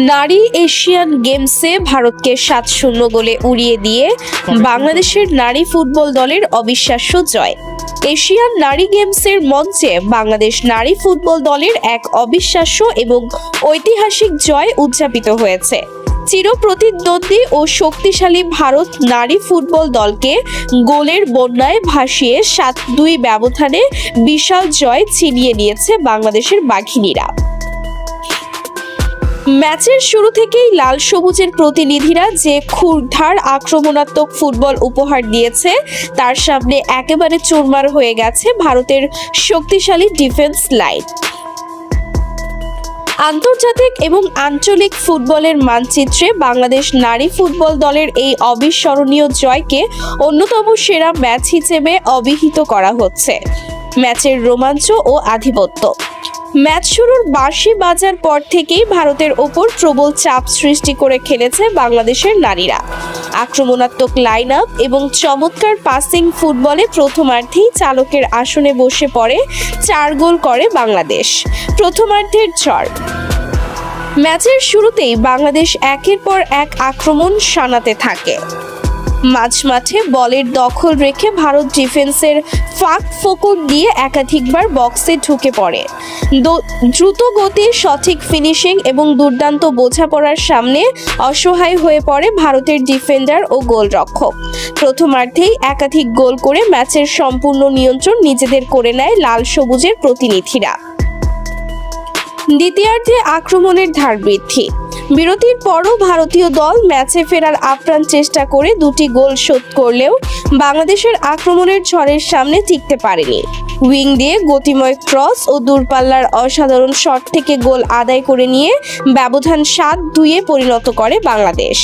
নারী এশিয়ান গেমসে ভারতকে 7-0 গোলে উড়িয়ে দিয়ে বাংলাদেশের নারী ফুটবল দলের অবিশ্বাস্য জয়। এশিয়ান নারী গেমসের মঞ্চে বাংলাদেশ নারী ফুটবল দলের এক অবিশ্বাস্য এবং ঐতিহাসিক জয় উদযাপিত হয়েছে। চিরপ্রতিদ্বন্দ্বী ও শক্তিশালী ভারত নারী ফুটবল দলকে গোলের বন্যায় ভাসিয়ে 7-2 ব্যবধানে বিশাল জয় ছিনিয়ে নিয়েছে বাংলাদেশের বাঘিনীরা। ম্যাচের শুরু থেকেই লাল সবুজের প্রতিনিধিরা যে ক্ষুরধার আক্রমণাত্মক ফুটবল উপহার দিয়েছে তার সামনে একেবারে চুরমার হয়ে গেছে ভারতের শক্তিশালী ডিফেন্স লাইন। আন্তর্জাতিক এবং আঞ্চলিক ফুটবলের মানচিত্রে বাংলাদেশ নারী ফুটবল দলের এই অবিস্মরণীয় জয়কে অন্যতম সেরা ম্যাচ হিসেবে অভিহিত করা হচ্ছে। ম্যাচের রোমাঞ্চ ও আধিপত্য। ম্যাচ শুরুর বাঁশি বাজার পর থেকেই ভারতের ওপর প্রবল চাপ সৃষ্টি করে খেলেছে বাংলাদেশের নারীরা। আক্রমণাত্মক লাইন আপ এবং চমৎকার পাসিং ফুটবলে প্রথমার্ধেই চালকের আসনে বসে পড়ে 4 গোল করে বাংলাদেশ। প্রথমার্ধের ঝড়। ম্যাচের শুরুতেই বাংলাদেশ একের পর এক আক্রমণ শানাতে থাকে। মাঝমাঠে বলের দখল রেখে ভারত ডিফেন্সের ফাঁক ফোকর দিয়ে একাধিকবার বক্সে ঢুকে পড়ে। দ্রুত গতি, সঠিক ফিনিশিং এবং দুর্দান্ত বোঝাপড়ার সামনে অসহায় হয়ে পড়ে ভারতের ডিফেন্ডার ও গোলরক্ষক। প্রথমার্ধেই একাধিক গোল করে ম্যাচের সম্পূর্ণ নিয়ন্ত্রণ নিজেদের করে নেয় লাল সবুজের প্রতিনিধিরা। দ্বিতীয়ার্ধে আক্রমণের ধার বৃদ্ধি। বিরতির পরও ভারতীয় দল ম্যাচে ফেরার আপ্রাণ চেষ্টা করে 2টি গোল শোধ করলেও বাংলাদেশের আক্রমণের ঝড়ের সামনে টিকতে পারেনি। উইং দিয়ে গতিময় ক্রস ও দূরপাল্লার অসাধারণ শট থেকে গোল আদায় করে নিয়ে ব্যবধান 7-2-এ পরিণত করে বাংলাদেশ।